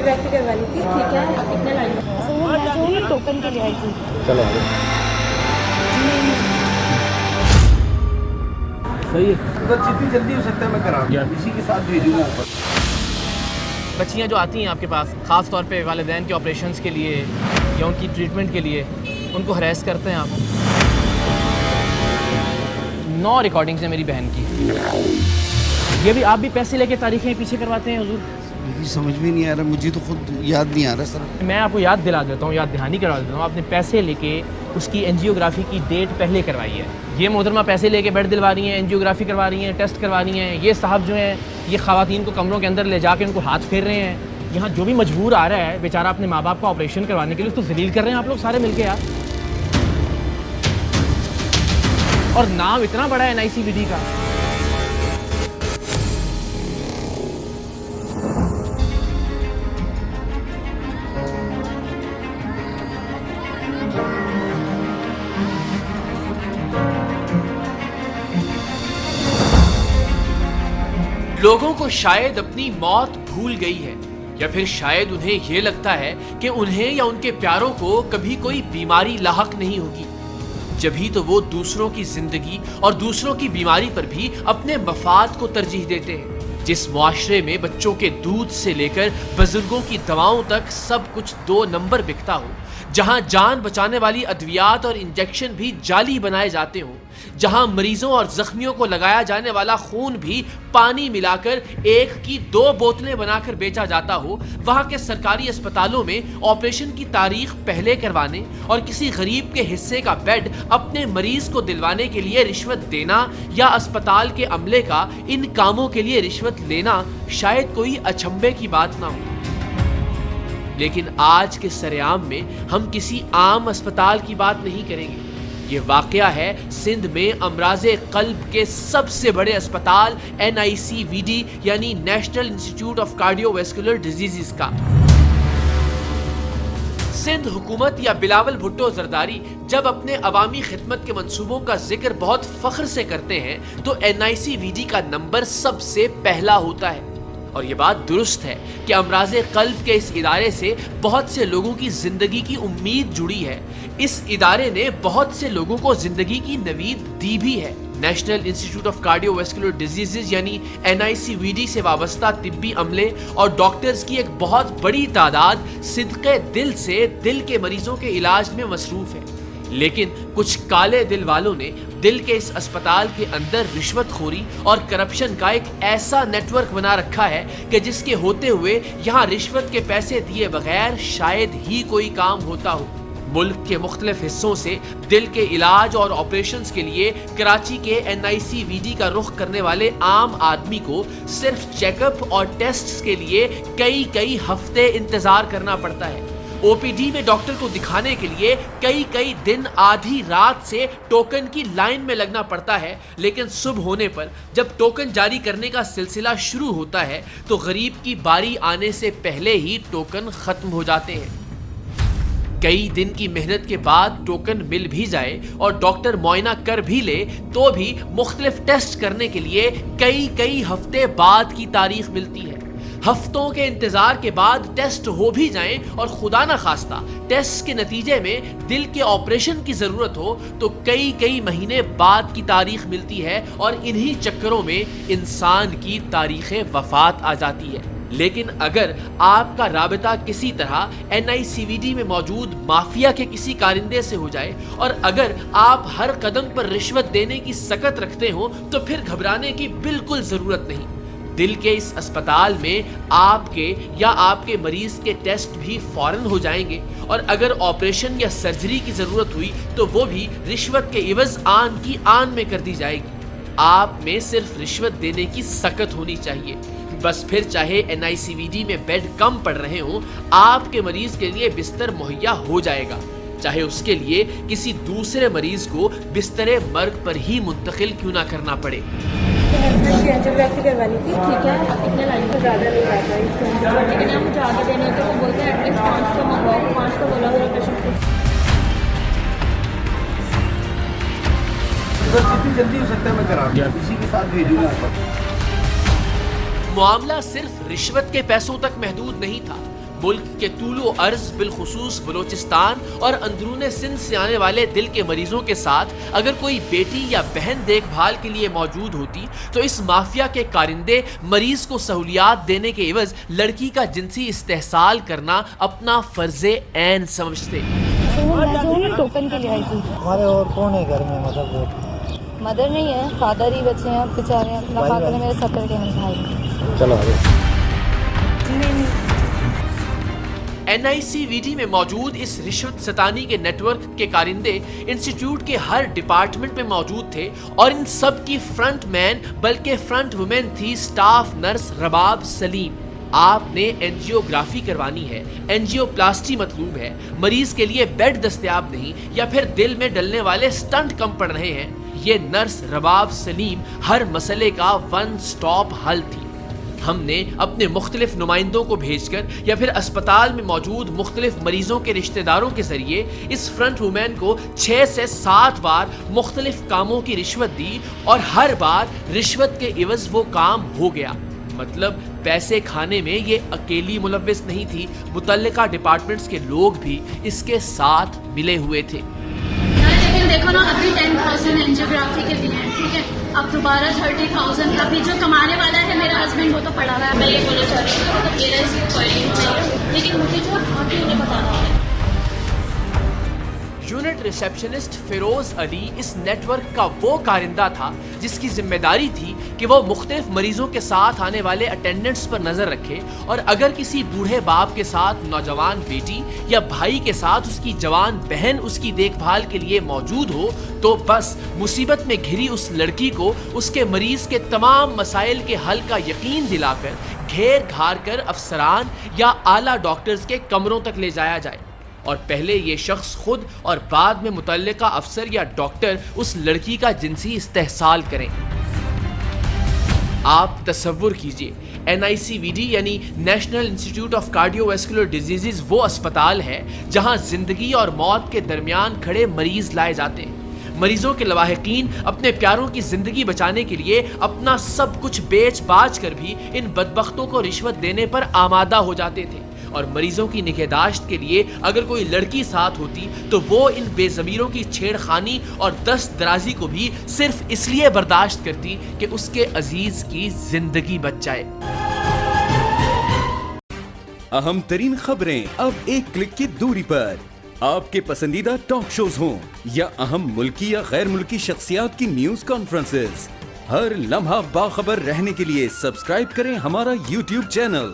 Angiography करवानी थी, ठीक है, कितने लाइन टोकन के लिए आई थी। चलो सही है, जितनी जल्दी हो सकता है मैं करा दूंगा, इसी के साथ भेजूंगा ऊपर। बच्चियाँ जो आती हैं आपके पास ख़ास तौर पे वालिदैन के ऑपरेशंस के लिए या उनकी ट्रीटमेंट के लिए, उनको हरेस करते हैं आप? 9 रिकॉर्डिंग्स हैं मेरी बहन की। ये भी आप भी पैसे लेके तारीखें पीछे करवाते हैं हुजूर? मुझे समझ में नहीं आ रहा, मुझे तो खुद याद नहीं आ रहा सर। मैं आपको याद दिला देता हूँ, याद दहानी करवा देता हूँ। आपने पैसे लेके उसकी एंजियोग्राफी की डेट पहले करवाई है। ये मोहतरमा पैसे लेके बेड दिलवा रही हैं, एंजियोग्राफी करवा रही हैं, टेस्ट करवा रही हैं। ये साहब जो हैं ये ख़वातीन को कमरों के अंदर ले जाके उनको हाथ फेर रहे हैं। यहाँ जो भी मजबूर आ रहा है बेचारा अपने माँ बाप का ऑपरेशन करवाने के लिए, उसको जलील कर रहे हैं आप लोग सारे मिलके यार। और नाम इतना बड़ा है NICVD का। लोगों को शायद अपनी मौत भूल गई है, या फिर शायद उन्हें यह लगता है कि उन्हें या उनके प्यारों को कभी कोई बीमारी लाहक नहीं होगी। जभी तो वो दूसरों की जिंदगी और दूसरों की बीमारी पर भी अपने मफाद को तरजीह देते हैं। जिस मुआशरे में बच्चों के दूध से लेकर बुजुर्गों की दवाओं तक सब कुछ 2 नंबर बिकता हो, जहां जान बचाने वाली अद्वियात और इंजेक्शन भी जाली बनाए जाते हों, जहां मरीजों और जख्मियों को लगाया जाने वाला खून भी पानी मिलाकर 1 की 2 बोतलें बनाकर बेचा जाता हो, वहां के सरकारी अस्पतालों में ऑपरेशन की तारीख पहले करवाने और किसी गरीब के हिस्से का बेड अपने मरीज को दिलवाने के लिए रिश्वत देना या अस्पताल के अमले का इन कामों के लिए रिश्वत लेना शायद कोई अचंभे की बात ना हो। लेकिन आज के सरेआम में हम किसी आम अस्पताल की बात नहीं करेंगे। ये वाकया है सिंध में अमराज़े क़ल्ब के सबसे बड़े अस्पताल NICVD यानी national institute of cardiovascular diseases का। सिंध हुकूमत या बिलावल भुट्टो जरदारी जब अपने अवामी खिदमत के मंसूबों का जिक्र बहुत फख्र से करते हैं तो NICVD का नंबर सबसे पहला होता है। और ये बात दुरुस्त है कि अमराज़े क़ल्ब के इस इदारे से बहुत से लोगों की जिंदगी की उम्मीद जुड़ी है। इस इदारे ने बहुत से लोगों को जिंदगी की नवीद दी भी है। National institute of cardiovascular diseases यानी NICVD से वाबस्ता तिब्बी अमले और डॉक्टर्स की एक बहुत बड़ी तादाद सिदक़े दिल से दिल के मरीजों के इलाज में मसरूफ है। लेकिन कुछ काले दिल वालों ने दिल के इस अस्पताल के अंदर रिश्वतखोरी और करप्शन का एक ऐसा नेटवर्क बना रखा है कि जिसके होते हुए यहाँ रिश्वत के पैसे दिए बगैर शायद ही कोई काम होता हो। मुल्क के मुख्तलिफ हिस्सों से दिल के इलाज और ऑपरेशंस के लिए कराची के NICVD का रुख करने वाले आम आदमी को सिर्फ चेकअप और टेस्ट्स के लिए कई हफ्ते इंतजार करना पड़ता है। OPD में डॉक्टर को दिखाने के लिए कई दिन आधी रात से टोकन की लाइन में लगना पड़ता है। लेकिन सुबह होने पर जब टोकन जारी करने का सिलसिला शुरू होता है तो गरीब की बारी आने से पहले ही टोकन खत्म हो जाते हैं। कई दिन की मेहनत के बाद टोकन मिल भी जाए और डॉक्टर मुआयना कर भी ले तो भी मुख्तलिफ टेस्ट करने के लिए कई हफ्ते बाद की तारीख मिलती है। हफ्तों के इंतजार के बाद टेस्ट हो भी जाएं और खुदा न खास्ता टेस्ट के नतीजे में दिल के ऑपरेशन की जरूरत हो तो कई महीने बाद की तारीख मिलती है और इन्हीं चक्करों में इंसान की तारीख वफात आ जाती है। लेकिन अगर आपका राबिता किसी तरह NICVD में मौजूद माफिया के किसी कारिंदे से हो जाए और अगर आप हर कदम पर रिश्वत देने की सकत रखते हो तो फिर घबराने की बिल्कुल जरूरत नहीं। दिल के इस अस्पताल में आपके या आपके मरीज के टेस्ट भी फौरन हो जाएंगे और अगर ऑपरेशन या सर्जरी की जरूरत हुई तो वो भी रिश्वत के इवज आन की आन में कर दी जाएगी। आप में सिर्फ रिश्वत देने की सकत होनी चाहिए। बस फिर चाहे NICVD में बेड कम पड़ रहे हों, आपके मरीज के लिए बिस्तर मुहैया हो जाएगा, चाहे उसके लिए किसी दूसरे मरीज को बिस्तरे मर्ग पर ही मुंतकिल क्यों ना करना पड़े। एंजियोग्राफी करवानी थी, ठीक है, कितने लाइन को ज़्यादा नहीं आता है, लेकिन यहाँ मुझे आगे देने के वो बोलते हैं एटलीस्ट 5 को मंगवाओ, 5 को बोला हुआ पेशेंट को। जितनी जल्दी हो सकता है मैं करा दूंगा, इसी के साथ भेजूंगा। मामला सिर्फ रिश्वत के पैसों तक महदूद नहीं था, ملک کے طول و عرض بالخصوص بلوچستان اور اندرون سندھ سے آنے والے دل کے مریضوں کے ساتھ اگر کوئی بیٹی یا بہن دیکھ بھال کے لیے موجود ہوتی تو اس مافیا کے کارندے مریض کو سہولیات دینے کے عوض لڑکی کا جنسی استحصال کرنا اپنا فرض عین سمجھتے۔ ٹوکن کے لیے آئی تھی۔ ہمارے اور کون ہے گھر میں؟ مطلب مدر نہیں ہے، فادر ہی بچے ہیں بیچارے، اپنا فادر ہے میرے 70 کے بھائی۔ چلو NICVD میں موجود اس رشوت ستانی کے نیٹ ورک کے کارندے انسٹیٹیوٹ کے ہر ڈپارٹمنٹ میں موجود تھے اور ان سب کی فرنٹ مین بلکہ فرنٹ وومن تھی سٹاف نرس رباب سلیم۔ آپ نے اینجیوگرافی کروانی ہے، اینجیوپلاسٹی مطلوب ہے، مریض کے لیے بیڈ دستیاب نہیں یا پھر دل میں ڈلنے والے سٹنٹ کم پڑ رہے ہیں، یہ نرس رباب سلیم ہر مسئلے کا ون سٹاپ حل تھی۔ ہم نے اپنے مختلف نمائندوں کو بھیج کر یا پھر اسپتال میں موجود مختلف مریضوں کے رشتہ داروں کے ذریعے اس فرنٹ وومین کو 6 سے 7 بار مختلف کاموں کی رشوت دی اور ہر بار رشوت کے عوض وہ کام ہو گیا۔ مطلب پیسے کھانے میں یہ اکیلی ملوث نہیں تھی، متعلقہ ڈپارٹمنٹس کے لوگ بھی اس کے ساتھ ملے ہوئے تھے۔ لیکن دیکھو نا، ابھی 10,000 اینجیوگرافی کے دیے ہیں، ٹھیک ہے، اب دوبارہ 30,000۔ ابھی جو کمانے والا ہے میرا ہسبینڈ، وہ تو پڑا ہوا ہے۔ میں یہ بولنا چاہ رہی ہوں کہ میرا اس کو لیکن مجھے جو آگے انہیں بتانا ہے۔ یونٹ ریسپشنسٹ فیروز علی اس نیٹ ورک کا وہ کارندہ تھا جس کی ذمہ داری تھی کہ وہ مختلف مریضوں کے ساتھ آنے والے اٹینڈنٹس پر نظر رکھے اور اگر کسی بوڑھے باپ کے ساتھ نوجوان بیٹی یا بھائی کے ساتھ اس کی جوان بہن اس کی دیکھ بھال کے لیے موجود ہو تو بس مصیبت میں گھری اس لڑکی کو اس کے مریض کے تمام مسائل کے حل کا یقین دلا کر گھیر گھار کر افسران یا اعلیٰ ڈاکٹرز کے کمروں تک لے جایا جائے اور پہلے یہ شخص خود اور بعد میں متعلقہ افسر یا ڈاکٹر اس لڑکی کا جنسی استحصال کریں۔ آپ تصور کیجئے NICVD یعنی national institute of cardio vascular diseases وہ اسپتال ہے جہاں زندگی اور موت کے درمیان کھڑے مریض لائے جاتے ہیں۔ مریضوں کے لواحقین اپنے پیاروں کی زندگی بچانے کے لیے اپنا سب کچھ بیچ باچ کر بھی ان بدبختوں کو رشوت دینے پر آمادہ ہو جاتے تھے اور مریضوں کی نگہداشت کے لیے اگر کوئی لڑکی ساتھ ہوتی تو وہ ان بے ضمیروں کی چھیڑ خانی اور دست درازی کو بھی صرف اس لیے برداشت کرتی کہ اس کے عزیز کی زندگی بچ جائے۔ اہم ترین خبریں اب ایک کلک کی دوری پر، آپ کے پسندیدہ ٹاک شوز ہوں یا اہم ملکی یا غیر ملکی شخصیات کی نیوز کانفرنسز، ہر لمحہ باخبر رہنے کے لیے سبسکرائب کریں ہمارا YouTube چینل